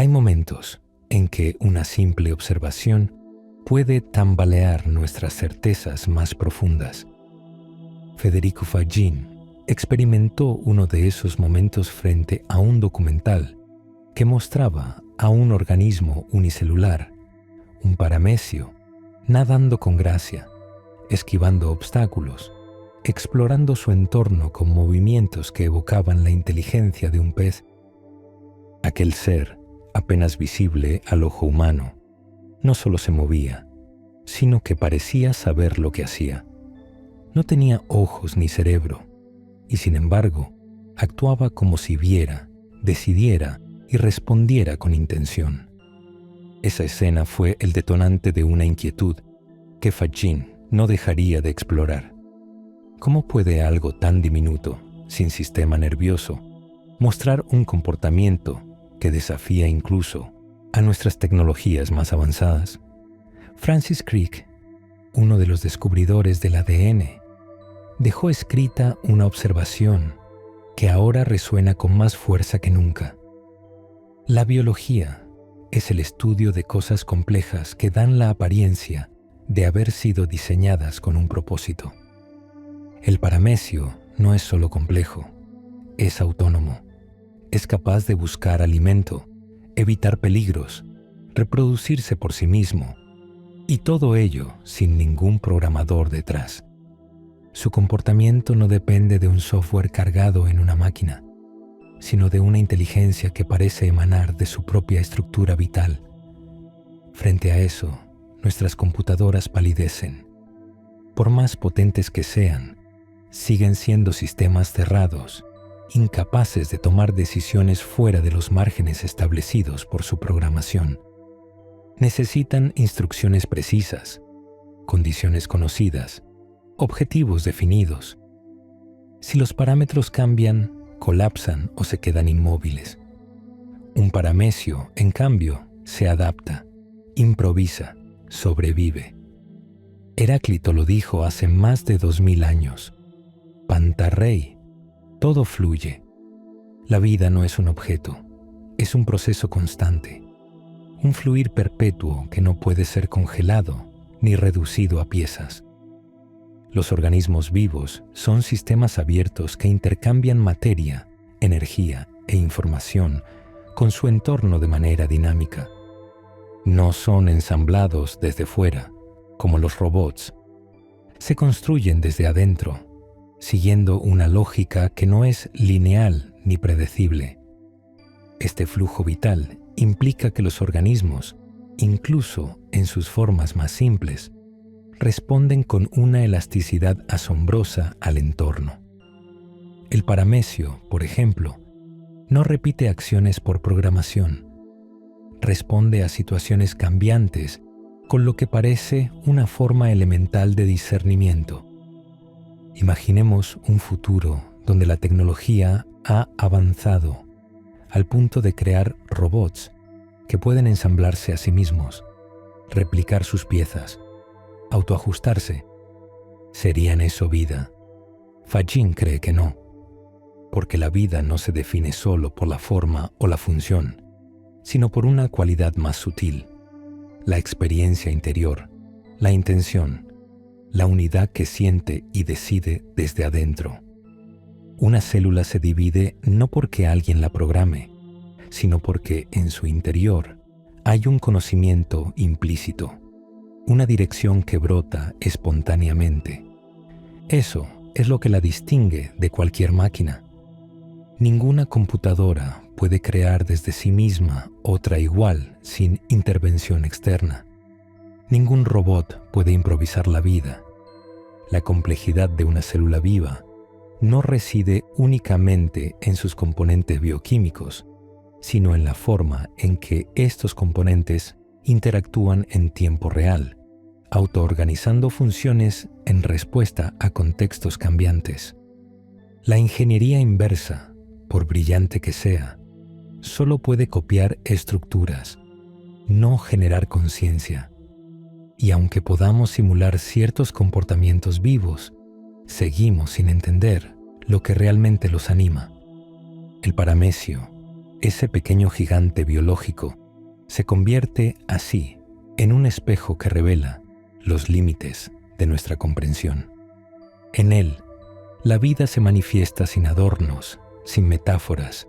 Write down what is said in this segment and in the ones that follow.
Hay momentos en que una simple observación puede tambalear nuestras certezas más profundas. Federico Fagin experimentó uno de esos momentos frente a un documental que mostraba a un organismo unicelular, un paramecio, nadando con gracia, esquivando obstáculos, explorando su entorno con movimientos que evocaban la inteligencia de un pez. Aquel ser, apenas visible al ojo humano, no solo se movía, sino que parecía saber lo que hacía. No tenía ojos ni cerebro, y sin embargo, actuaba como si viera, decidiera y respondiera con intención. Esa escena fue el detonante de una inquietud que Fagin no dejaría de explorar. ¿Cómo puede algo tan diminuto, sin sistema nervioso, mostrar un comportamiento que desafía incluso a nuestras tecnologías más avanzadas? Francis Crick, uno de los descubridores del ADN, dejó escrita una observación que ahora resuena con más fuerza que nunca. La biología es el estudio de cosas complejas que dan la apariencia de haber sido diseñadas con un propósito. El paramecio no es solo complejo, es autónomo. Es capaz de buscar alimento, evitar peligros, reproducirse por sí mismo, y todo ello sin ningún programador detrás. Su comportamiento no depende de un software cargado en una máquina, sino de una inteligencia que parece emanar de su propia estructura vital. Frente a eso, nuestras computadoras palidecen. Por más potentes que sean, siguen siendo sistemas cerrados, incapaces de tomar decisiones fuera de los márgenes establecidos por su programación. Necesitan instrucciones precisas, condiciones conocidas, objetivos definidos. Si los parámetros cambian, colapsan o se quedan inmóviles. Un paramecio, en cambio, se adapta, improvisa, sobrevive. Heráclito lo dijo hace más de 2000 años. Pantarrei, todo fluye. La vida no es un objeto, es un proceso constante, un fluir perpetuo que no puede ser congelado ni reducido a piezas. Los organismos vivos son sistemas abiertos que intercambian materia, energía e información con su entorno de manera dinámica. No son ensamblados desde fuera, como los robots. Se construyen desde adentro, siguiendo una lógica que no es lineal ni predecible. Este flujo vital implica que los organismos, incluso en sus formas más simples, responden con una elasticidad asombrosa al entorno. El paramecio, por ejemplo, no repite acciones por programación. Responde a situaciones cambiantes con lo que parece una forma elemental de discernimiento. Imaginemos un futuro donde la tecnología ha avanzado al punto de crear robots que pueden ensamblarse a sí mismos, replicar sus piezas, autoajustarse. ¿Serían eso vida? Fagin cree que no, porque la vida no se define solo por la forma o la función, sino por una cualidad más sutil, la experiencia interior, la intención, la unidad que siente y decide desde adentro. Una célula se divide no porque alguien la programe, sino porque en su interior hay un conocimiento implícito, una dirección que brota espontáneamente. Eso es lo que la distingue de cualquier máquina. Ninguna computadora puede crear desde sí misma otra igual sin intervención externa. Ningún robot puede improvisar la vida. La complejidad de una célula viva no reside únicamente en sus componentes bioquímicos, sino en la forma en que estos componentes interactúan en tiempo real, autoorganizando funciones en respuesta a contextos cambiantes. La ingeniería inversa, por brillante que sea, solo puede copiar estructuras, no generar conciencia. Y aunque podamos simular ciertos comportamientos vivos, seguimos sin entender lo que realmente los anima. El paramecio, ese pequeño gigante biológico se convierte así en un espejo que revela los límites de nuestra comprensión. En él, la vida se manifiesta sin adornos, sin metáforas,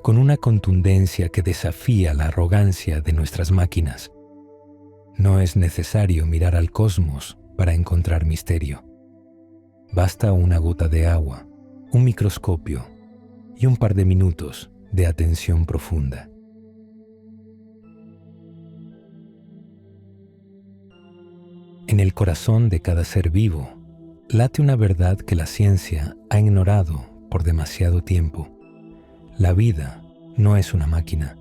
con una contundencia que desafía la arrogancia de nuestras máquinas. No es necesario mirar al cosmos para encontrar misterio. Basta una gota de agua, un microscopio y un par de minutos de atención profunda. En el corazón de cada ser vivo late una verdad que la ciencia ha ignorado por demasiado tiempo. La vida no es una máquina.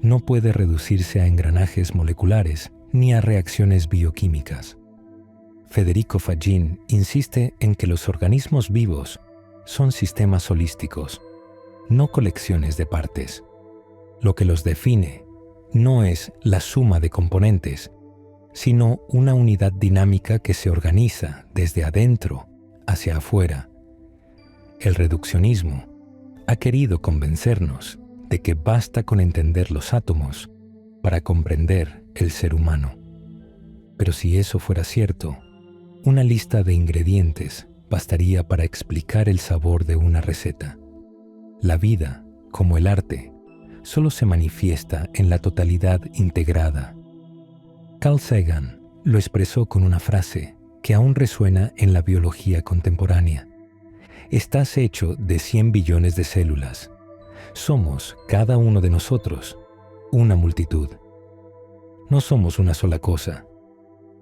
No puede reducirse a engranajes moleculares ni a reacciones bioquímicas. Federico Fagin insiste en que los organismos vivos son sistemas holísticos, no colecciones de partes. Lo que los define no es la suma de componentes, sino una unidad dinámica que se organiza desde adentro hacia afuera. El reduccionismo ha querido convencernos de que basta con entender los átomos para comprender el ser humano. Pero si eso fuera cierto, una lista de ingredientes bastaría para explicar el sabor de una receta. La vida, como el arte, solo se manifiesta en la totalidad integrada. Carl Sagan lo expresó con una frase que aún resuena en la biología contemporánea. Estás hecho de 100 billones de células. Somos, cada uno de nosotros, una multitud. No somos una sola cosa.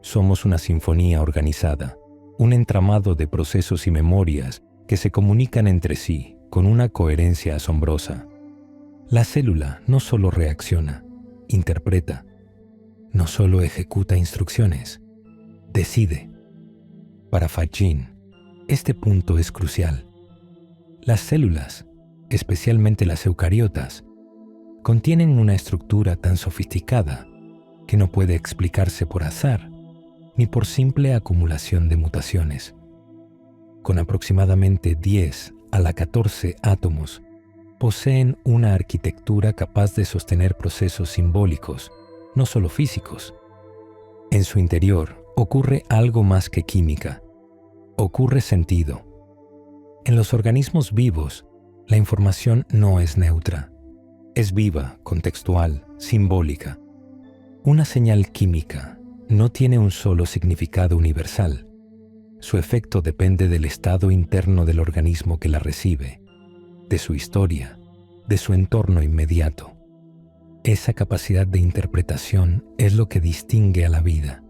Somos una sinfonía organizada, un entramado de procesos y memorias que se comunican entre sí con una coherencia asombrosa. La célula no solo reacciona, interpreta, no solo ejecuta instrucciones, decide. Para Fagin, este punto es crucial. Las células, especialmente las eucariotas, contienen una estructura tan sofisticada que no puede explicarse por azar ni por simple acumulación de mutaciones. Con aproximadamente 10 a la 14 átomos, poseen una arquitectura capaz de sostener procesos simbólicos, no solo físicos. En su interior ocurre algo más que química. Ocurre sentido. En los organismos vivos, la información no es neutra. Es viva, contextual, simbólica. Una señal química no tiene un solo significado universal. Su efecto depende del estado interno del organismo que la recibe, de su historia, de su entorno inmediato. Esa capacidad de interpretación es lo que distingue a la vida.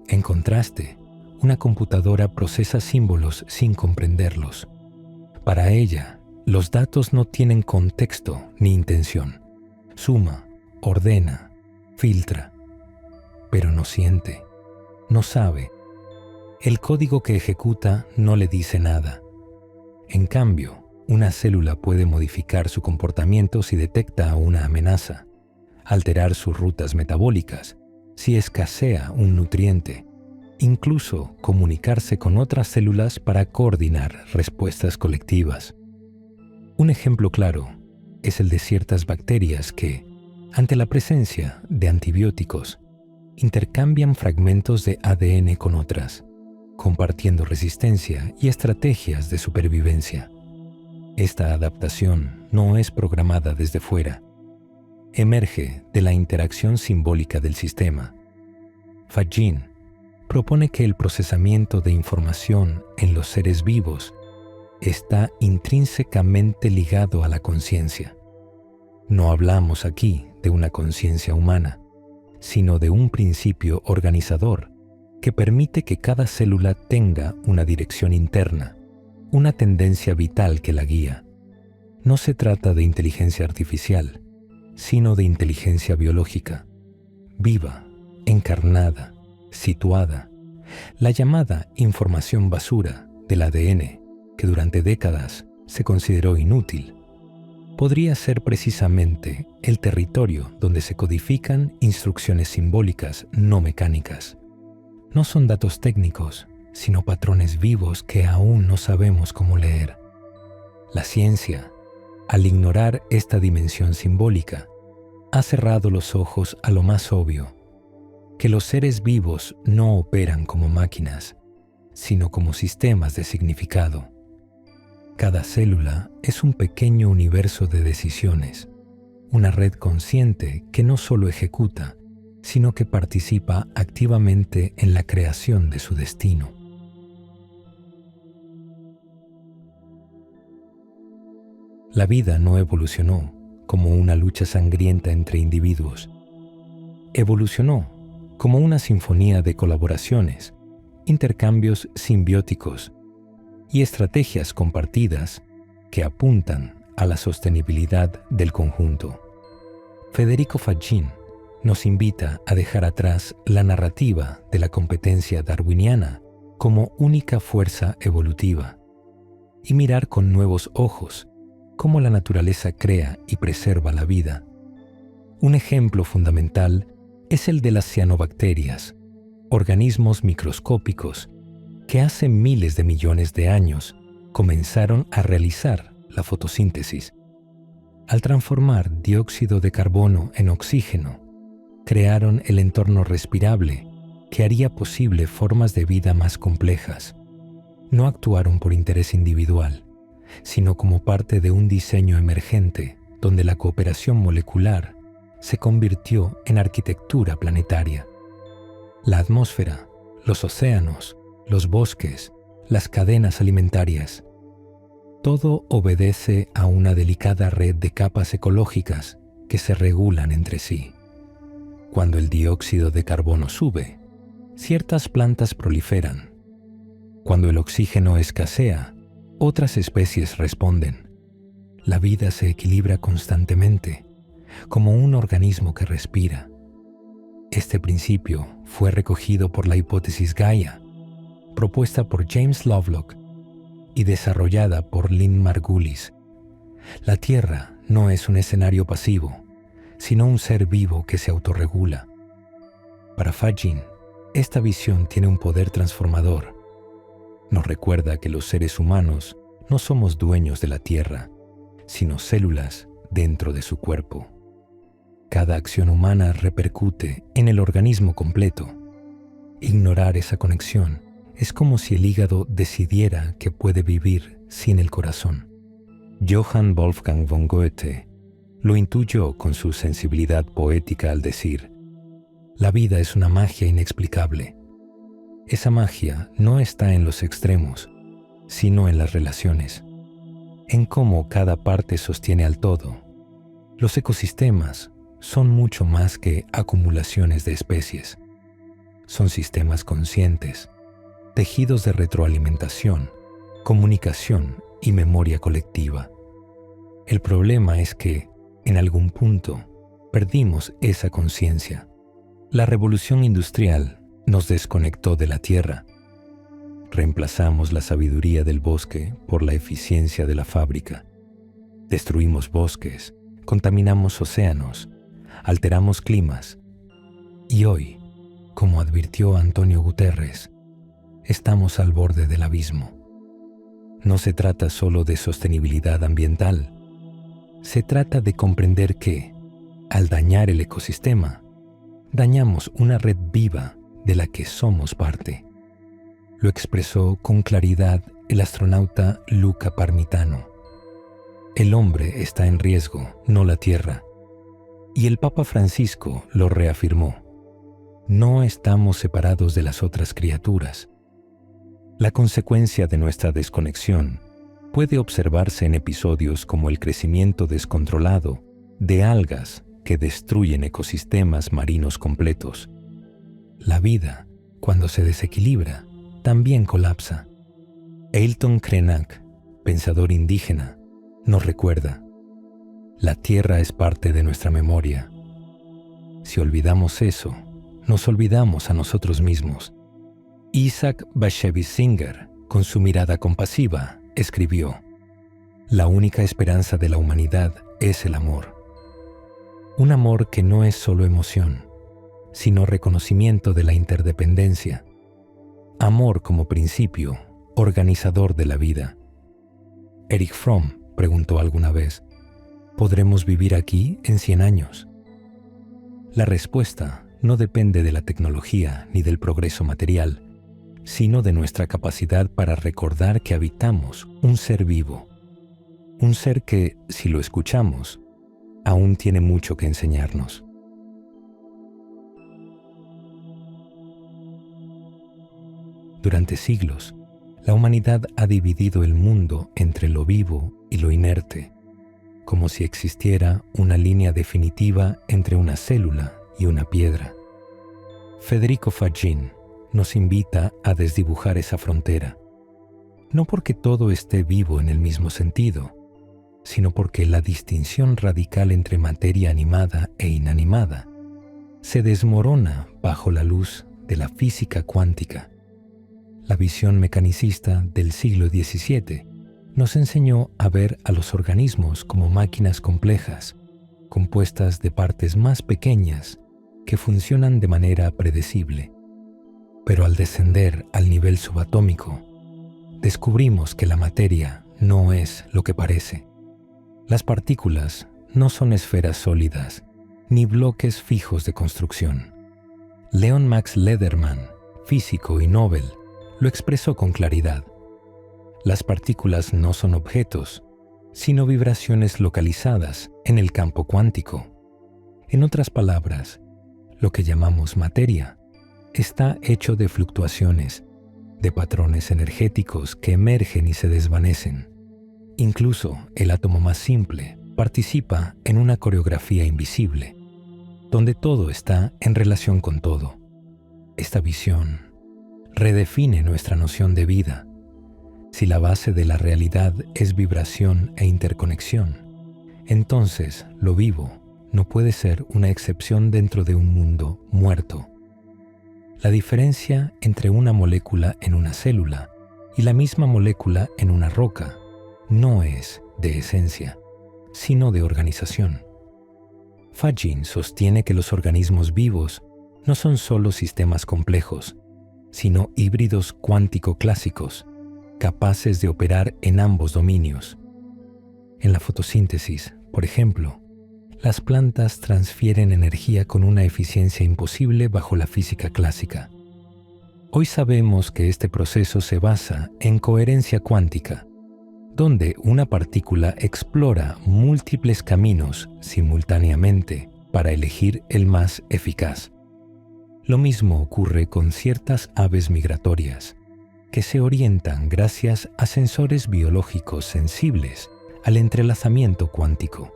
En contraste, una computadora procesa símbolos sin comprenderlos. Para ella, los datos no tienen contexto ni intención. Suma, ordena, filtra, pero no siente, no sabe. El código que ejecuta no le dice nada. En cambio, una célula puede modificar su comportamiento si detecta una amenaza, alterar sus rutas metabólicas si escasea un nutriente, incluso comunicarse con otras células para coordinar respuestas colectivas. Un ejemplo claro es el de ciertas bacterias que, ante la presencia de antibióticos, intercambian fragmentos de ADN con otras, compartiendo resistencia y estrategias de supervivencia. Esta adaptación no es programada desde fuera. Emerge de la interacción simbólica del sistema. Fagin propone que el procesamiento de información en los seres vivos está intrínsecamente ligado a la conciencia. No hablamos aquí de una conciencia humana, sino de un principio organizador que permite que cada célula tenga una dirección interna, una tendencia vital que la guía. No se trata de inteligencia artificial, sino de inteligencia biológica, viva, encarnada, situada, la llamada información basura del ADN, que durante décadas se consideró inútil, podría ser precisamente el territorio donde se codifican instrucciones simbólicas no mecánicas. No son datos técnicos, sino patrones vivos que aún no sabemos cómo leer. La ciencia al ignorar esta dimensión simbólica, ha cerrado los ojos a lo más obvio, que los seres vivos no operan como máquinas, sino como sistemas de significado. Cada célula es un pequeño universo de decisiones, una red consciente que no solo ejecuta, sino que participa activamente en la creación de su destino. La vida no evolucionó como una lucha sangrienta entre individuos. Evolucionó como una sinfonía de colaboraciones, intercambios simbióticos y estrategias compartidas que apuntan a la sostenibilidad del conjunto. Federico Faggin nos invita a dejar atrás la narrativa de la competencia darwiniana como única fuerza evolutiva y mirar con nuevos ojos cómo la naturaleza crea y preserva la vida. Un ejemplo fundamental es el de las cianobacterias, organismos microscópicos que hace miles de millones de años comenzaron a realizar la fotosíntesis. Al transformar dióxido de carbono en oxígeno, crearon el entorno respirable que haría posible formas de vida más complejas. No actuaron por interés individual, sino como parte de un diseño emergente donde la cooperación molecular se convirtió en arquitectura planetaria. La atmósfera, los océanos, los bosques, las cadenas alimentarias, todo obedece a una delicada red de capas ecológicas que se regulan entre sí. Cuando el dióxido de carbono sube, ciertas plantas proliferan. Cuando el oxígeno escasea, otras especies responden. La vida se equilibra constantemente, como un organismo que respira. Este principio fue recogido por la hipótesis Gaia, propuesta por James Lovelock y desarrollada por Lynn Margulis. La Tierra no es un escenario pasivo, sino un ser vivo que se autorregula. Para Faggin, esta visión tiene un poder transformador. Nos recuerda que los seres humanos no somos dueños de la Tierra, sino células dentro de su cuerpo. Cada acción humana repercute en el organismo completo. Ignorar esa conexión es como si el hígado decidiera que puede vivir sin el corazón. Johann Wolfgang von Goethe lo intuyó con su sensibilidad poética al decir: la vida es una magia inexplicable. Esa magia no está en los extremos, sino en las relaciones, en cómo cada parte sostiene al todo. Los ecosistemas son mucho más que acumulaciones de especies. Son sistemas conscientes, tejidos de retroalimentación, comunicación y memoria colectiva. El problema es que, en algún punto, perdimos esa conciencia. La revolución industrial nos desconectó de la tierra. Reemplazamos la sabiduría del bosque por la eficiencia de la fábrica. Destruimos bosques, contaminamos océanos, alteramos climas. Y hoy, como advirtió Antonio Guterres, estamos al borde del abismo. No se trata solo de sostenibilidad ambiental. Se trata de comprender que, al dañar el ecosistema, dañamos una red viva de la que somos parte. Lo expresó con claridad el astronauta Luca Parmitano. El hombre está en riesgo, no la Tierra. Y el Papa Francisco lo reafirmó. No estamos separados de las otras criaturas. La consecuencia de nuestra desconexión puede observarse en episodios como el crecimiento descontrolado de algas que destruyen ecosistemas marinos completos. La vida, cuando se desequilibra, también colapsa. Ailton Krenak, pensador indígena, nos recuerda: la tierra es parte de nuestra memoria. Si olvidamos eso, nos olvidamos a nosotros mismos. Isaac Bashevis Singer, con su mirada compasiva, escribió: la única esperanza de la humanidad es el amor. Un amor que no es solo emoción, sino reconocimiento de la interdependencia. Amor como principio, organizador de la vida. Erich Fromm preguntó alguna vez: ¿podremos vivir aquí en 100 años? La respuesta no depende de la tecnología ni del progreso material, sino de nuestra capacidad para recordar que habitamos un ser vivo, un ser que, si lo escuchamos, aún tiene mucho que enseñarnos. Durante siglos, la humanidad ha dividido el mundo entre lo vivo y lo inerte, como si existiera una línea definitiva entre una célula y una piedra. Federico Fagin nos invita a desdibujar esa frontera, no porque todo esté vivo en el mismo sentido, sino porque la distinción radical entre materia animada e inanimada se desmorona bajo la luz de la física cuántica. La visión mecanicista del siglo XVII nos enseñó a ver a los organismos como máquinas complejas, compuestas de partes más pequeñas que funcionan de manera predecible. Pero al descender al nivel subatómico, descubrimos que la materia no es lo que parece. Las partículas no son esferas sólidas, ni bloques fijos de construcción. Leon Max Lederman, físico y Nobel, lo expresó con claridad. Las partículas no son objetos, sino vibraciones localizadas en el campo cuántico. En otras palabras, lo que llamamos materia está hecho de fluctuaciones, de patrones energéticos que emergen y se desvanecen. Incluso el átomo más simple participa en una coreografía invisible, donde todo está en relación con todo. Esta visión redefine nuestra noción de vida. Si la base de la realidad es vibración e interconexión, entonces lo vivo no puede ser una excepción dentro de un mundo muerto. La diferencia entre una molécula en una célula y la misma molécula en una roca no es de esencia, sino de organización. Fagin sostiene que los organismos vivos no son solo sistemas complejos, sino híbridos cuántico-clásicos, capaces de operar en ambos dominios. En la fotosíntesis, por ejemplo, las plantas transfieren energía con una eficiencia imposible bajo la física clásica. Hoy sabemos que este proceso se basa en coherencia cuántica, donde una partícula explora múltiples caminos simultáneamente para elegir el más eficaz. Lo mismo ocurre con ciertas aves migratorias, que se orientan gracias a sensores biológicos sensibles al entrelazamiento cuántico.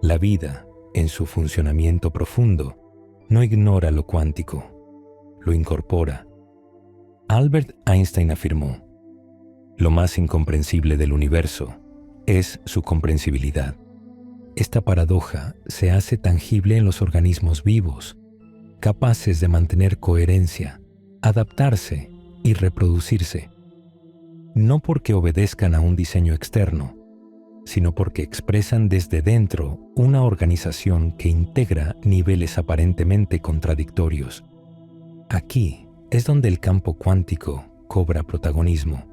La vida, en su funcionamiento profundo, no ignora lo cuántico, lo incorpora. Albert Einstein afirmó: lo más incomprensible del universo es su comprensibilidad. Esta paradoja se hace tangible en los organismos vivos, capaces de mantener coherencia, adaptarse y reproducirse, no porque obedezcan a un diseño externo, sino porque expresan desde dentro una organización que integra niveles aparentemente contradictorios. Aquí es donde el campo cuántico cobra protagonismo.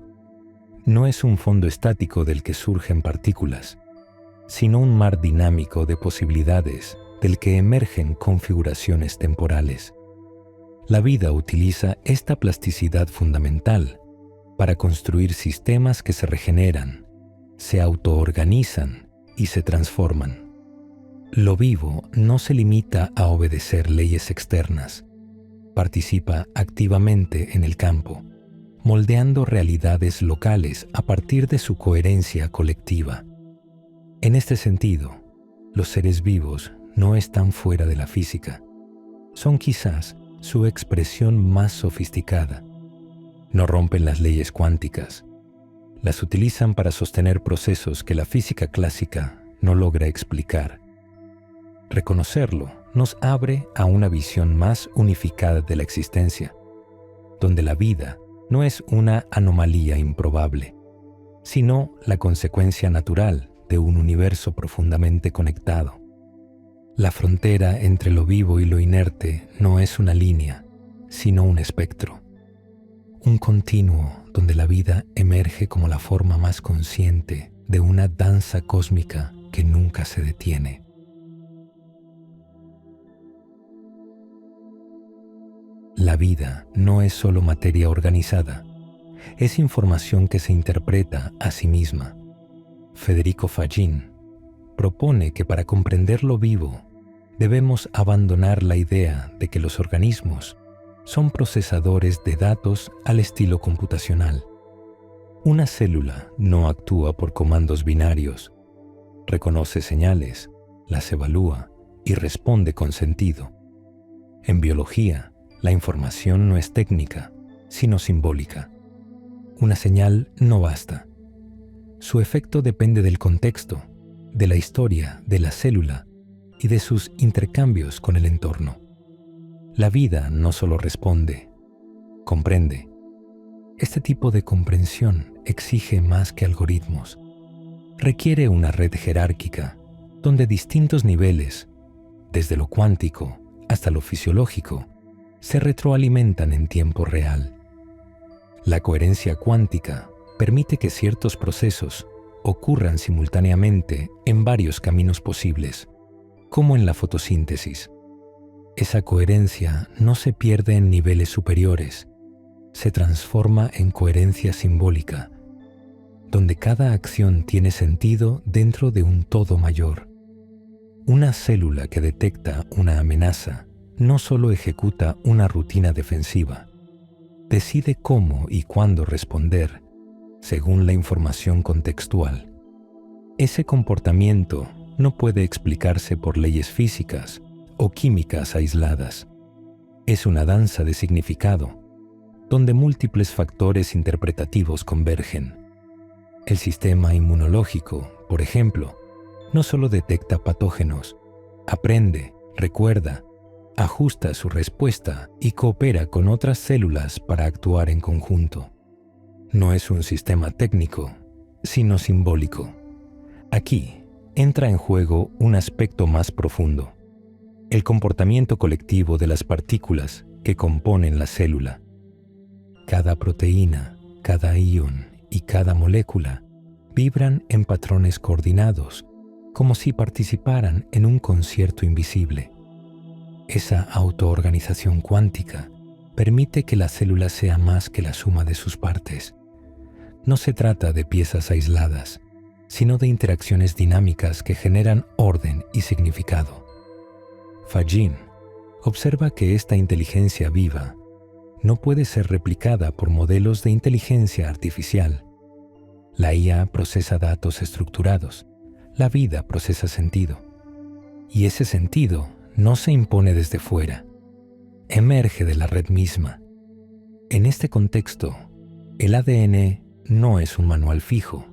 No es un fondo estático del que surgen partículas, sino un mar dinámico de posibilidades del que emergen configuraciones temporales. La vida utiliza esta plasticidad fundamental para construir sistemas que se regeneran, se autoorganizan y se transforman. Lo vivo no se limita a obedecer leyes externas. Participa activamente en el campo, moldeando realidades locales a partir de su coherencia colectiva. En este sentido, los seres vivos no están fuera de la física. Son quizás su expresión más sofisticada. No rompen las leyes cuánticas. Las utilizan para sostener procesos que la física clásica no logra explicar. Reconocerlo nos abre a una visión más unificada de la existencia, donde la vida no es una anomalía improbable, sino la consecuencia natural de un universo profundamente conectado. La frontera entre lo vivo y lo inerte no es una línea, sino un espectro. Un continuo donde la vida emerge como la forma más consciente de una danza cósmica que nunca se detiene. La vida no es solo materia organizada, es información que se interpreta a sí misma. Federico Fagin propone que para comprender lo vivo, debemos abandonar la idea de que los organismos son procesadores de datos al estilo computacional. Una célula no actúa por comandos binarios, reconoce señales, las evalúa y responde con sentido. En biología, la información no es técnica, sino simbólica. Una señal no basta. Su efecto depende del contexto, de la historia de la célula y de sus intercambios con el entorno. La vida no solo responde, comprende. Este tipo de comprensión exige más que algoritmos. Requiere una red jerárquica, donde distintos niveles, desde lo cuántico hasta lo fisiológico, se retroalimentan en tiempo real. La coherencia cuántica permite que ciertos procesos ocurran simultáneamente en varios caminos posibles, como en la fotosíntesis. Esa coherencia no se pierde en niveles superiores, se transforma en coherencia simbólica, donde cada acción tiene sentido dentro de un todo mayor. Una célula que detecta una amenaza no solo ejecuta una rutina defensiva, decide cómo y cuándo responder según la información contextual. Ese comportamiento no puede explicarse por leyes físicas o químicas aisladas. Es una danza de significado, donde múltiples factores interpretativos convergen. El sistema inmunológico, por ejemplo, no solo detecta patógenos, aprende, recuerda, ajusta su respuesta y coopera con otras células para actuar en conjunto. No es un sistema técnico, sino simbólico. Aquí entra en juego un aspecto más profundo: el comportamiento colectivo de las partículas que componen la célula. Cada proteína, cada ion y cada molécula vibran en patrones coordinados, como si participaran en un concierto invisible. Esa autoorganización cuántica permite que la célula sea más que la suma de sus partes. No se trata de piezas aisladas, sino de interacciones dinámicas que generan orden y significado. Fagin observa que esta inteligencia viva no puede ser replicada por modelos de inteligencia artificial. La IA procesa datos estructurados, la vida procesa sentido. Y ese sentido no se impone desde fuera, emerge de la red misma. En este contexto, el ADN no es un manual fijo,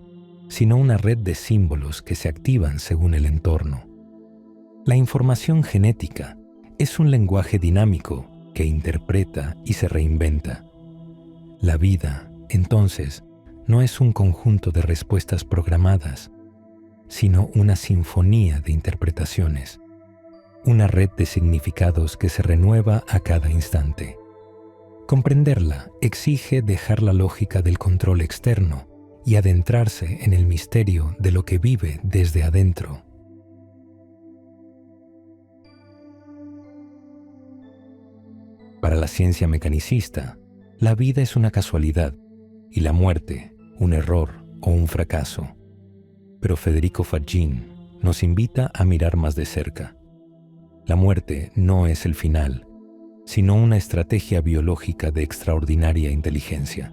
sino una red de símbolos que se activan según el entorno. La información genética es un lenguaje dinámico que interpreta y se reinventa. La vida, entonces, no es un conjunto de respuestas programadas, sino una sinfonía de interpretaciones, una red de significados que se renueva a cada instante. Comprenderla exige dejar la lógica del control externo y adentrarse en el misterio de lo que vive desde adentro. Para la ciencia mecanicista, la vida es una casualidad y la muerte un error o un fracaso. Pero Federico Fagin nos invita a mirar más de cerca. La muerte no es el final, sino una estrategia biológica de extraordinaria inteligencia.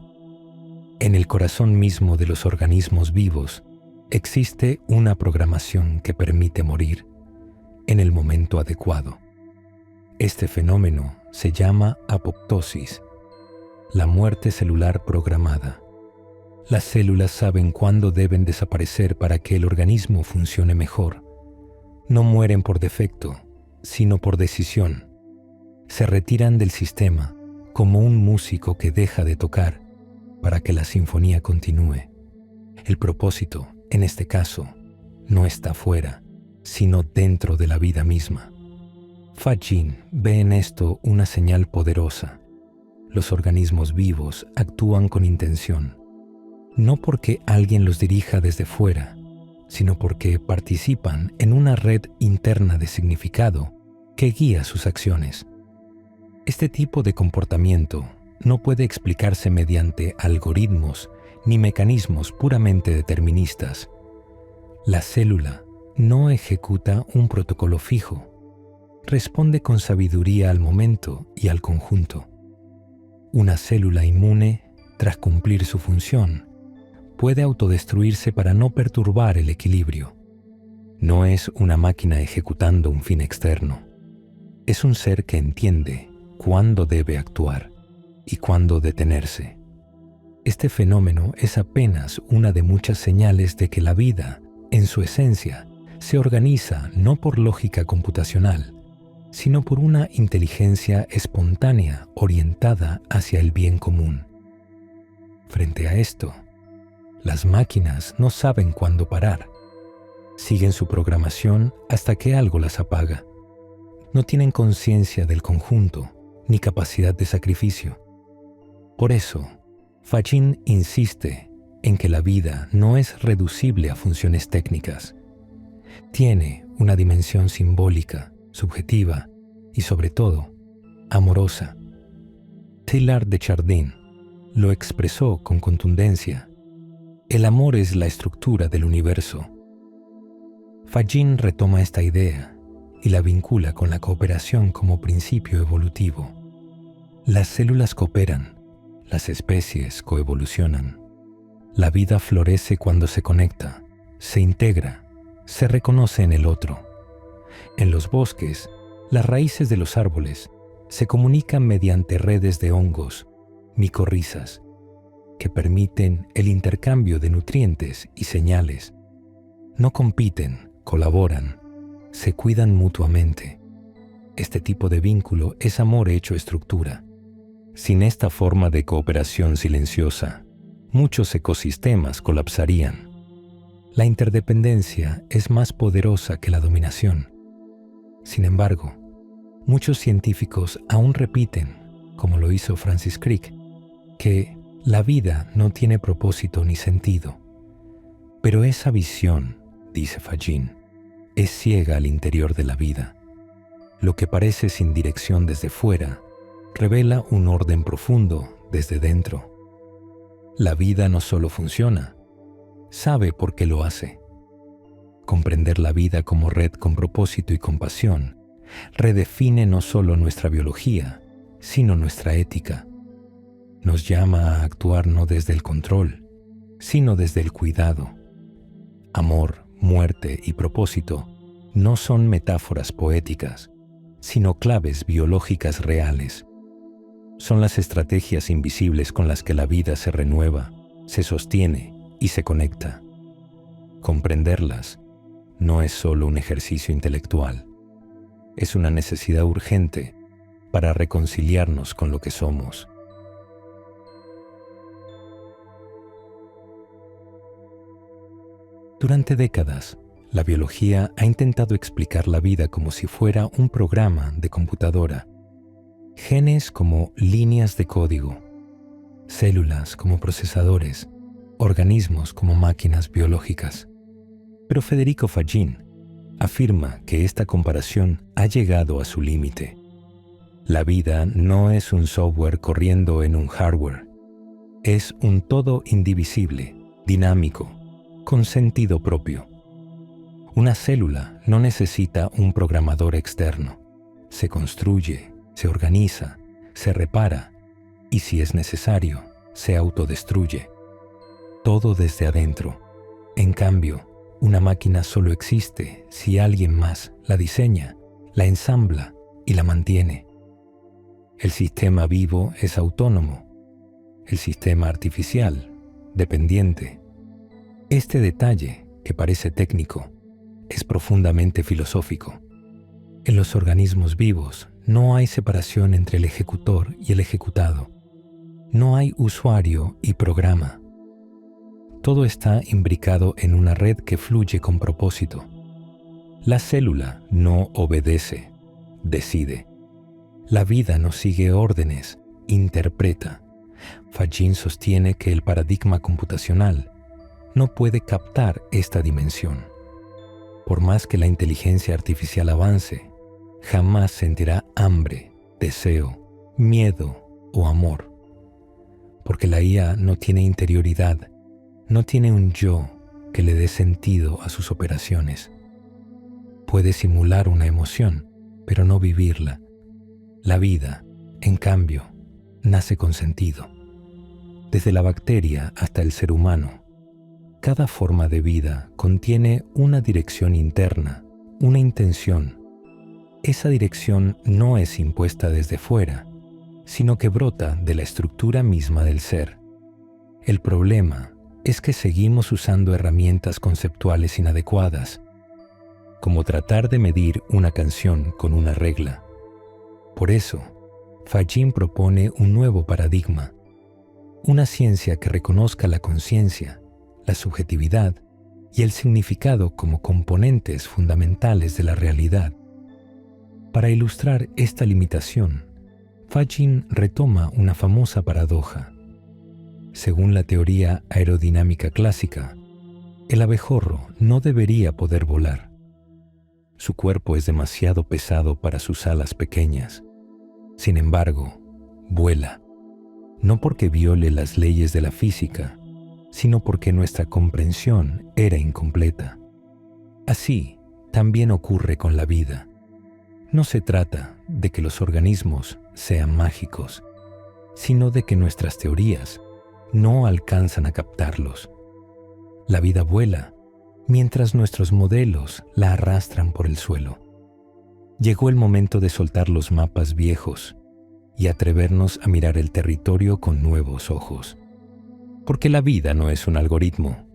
En el corazón mismo de los organismos vivos existe una programación que permite morir en el momento adecuado. Este fenómeno se llama apoptosis, la muerte celular programada. Las células saben cuándo deben desaparecer para que el organismo funcione mejor. No mueren por defecto, sino por decisión. Se retiran del sistema como un músico que deja de tocar para que la sinfonía continúe. El propósito, en este caso, no está fuera, sino dentro de la vida misma. Fagin ve en esto una señal poderosa. Los organismos vivos actúan con intención, no porque alguien los dirija desde fuera, sino porque participan en una red interna de significado que guía sus acciones. Este tipo de comportamiento no puede explicarse mediante algoritmos ni mecanismos puramente deterministas. La célula no ejecuta un protocolo fijo, responde con sabiduría al momento y al conjunto. Una célula inmune, tras cumplir su función, puede autodestruirse para no perturbar el equilibrio. No es una máquina ejecutando un fin externo. Es un ser que entiende cuándo debe actuar y cuándo detenerse. Este fenómeno es apenas una de muchas señales de que la vida, en su esencia, se organiza no por lógica computacional, sino por una inteligencia espontánea orientada hacia el bien común. Frente a esto, las máquinas no saben cuándo parar. Siguen su programación hasta que algo las apaga. No tienen conciencia del conjunto ni capacidad de sacrificio. Por eso, Fagin insiste en que la vida no es reducible a funciones técnicas. Tiene una dimensión simbólica, subjetiva y, sobre todo, amorosa. Teilhard de Chardin lo expresó con contundencia. El amor es la estructura del universo. Fagin retoma esta idea y la vincula con la cooperación como principio evolutivo. Las células cooperan, las especies coevolucionan. La vida florece cuando se conecta, se integra, se reconoce en el otro. En los bosques, las raíces de los árboles se comunican mediante redes de hongos, micorrizas, que permiten el intercambio de nutrientes y señales. No compiten, colaboran, se cuidan mutuamente. Este tipo de vínculo es amor hecho estructura. Sin esta forma de cooperación silenciosa, muchos ecosistemas colapsarían. La interdependencia es más poderosa que la dominación. Sin embargo, muchos científicos aún repiten, como lo hizo Francis Crick, que la vida no tiene propósito ni sentido. Pero esa visión, dice Fagin, es ciega al interior de la vida. Lo que parece sin dirección desde fuera revela un orden profundo desde dentro. La vida no solo funciona, sabe por qué lo hace. Comprender la vida como red con propósito y compasión redefine no solo nuestra biología, sino nuestra ética. Nos llama a actuar no desde el control, sino desde el cuidado. Amor, muerte y propósito no son metáforas poéticas, sino claves biológicas reales. Son las estrategias invisibles con las que la vida se renueva, se sostiene y se conecta. Comprenderlas no es solo un ejercicio intelectual, es una necesidad urgente para reconciliarnos con lo que somos. Durante décadas, la biología ha intentado explicar la vida como si fuera un programa de computadora. Genes como líneas de código, células como procesadores, organismos como máquinas biológicas. Pero Federico Fagin afirma que esta comparación ha llegado a su límite. La vida no es un software corriendo en un hardware. Es un todo indivisible, dinámico, con sentido propio. Una célula no necesita un programador externo. Se construye, se organiza, se repara y, si es necesario, se autodestruye. Todo desde adentro. En cambio, una máquina solo existe si alguien más la diseña, la ensambla y la mantiene. El sistema vivo es autónomo. El sistema artificial, dependiente. Este detalle, que parece técnico, es profundamente filosófico. En los organismos vivos no hay separación entre el ejecutor y el ejecutado. No hay usuario y programa. Todo está imbricado en una red que fluye con propósito. La célula no obedece, decide. La vida no sigue órdenes, interpreta. Fagin sostiene que el paradigma computacional no puede captar esta dimensión. Por más que la inteligencia artificial avance, jamás sentirá hambre, deseo, miedo o amor. Porque la IA no tiene interioridad, no tiene un yo que le dé sentido a sus operaciones. Puede simular una emoción, pero no vivirla. La vida, en cambio, nace con sentido. Desde la bacteria hasta el ser humano, cada forma de vida contiene una dirección interna, una intención. Esa dirección no es impuesta desde fuera, sino que brota de la estructura misma del ser. El problema es que seguimos usando herramientas conceptuales inadecuadas, como tratar de medir una canción con una regla. Por eso, Fajin propone un nuevo paradigma, una ciencia que reconozca la conciencia, la subjetividad y el significado como componentes fundamentales de la realidad. Para ilustrar esta limitación, Fajin retoma una famosa paradoja. Según la teoría aerodinámica clásica, el abejorro no debería poder volar. Su cuerpo es demasiado pesado para sus alas pequeñas. Sin embargo, vuela, no porque viole las leyes de la física, sino porque nuestra comprensión era incompleta. Así, también ocurre con la vida. No se trata de que los organismos sean mágicos, sino de que nuestras teorías no alcanzan a captarlos. La vida vuela, mientras nuestros modelos la arrastran por el suelo. Llegó el momento de soltar los mapas viejos y atrevernos a mirar el territorio con nuevos ojos. Porque la vida no es un algoritmo,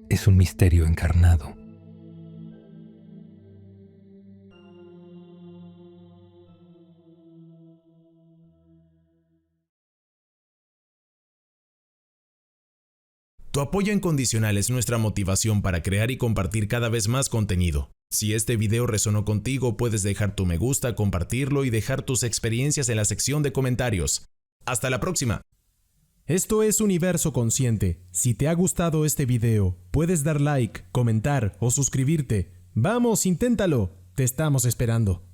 es un misterio encarnado. Tu apoyo incondicional es nuestra motivación para crear y compartir cada vez más contenido. Si este video resonó contigo, puedes dejar tu me gusta, compartirlo y dejar tus experiencias en la sección de comentarios. ¡Hasta la próxima! Esto es Universo Consciente. Si te ha gustado este video, puedes dar like, comentar o suscribirte. ¡Vamos, inténtalo! Te estamos esperando.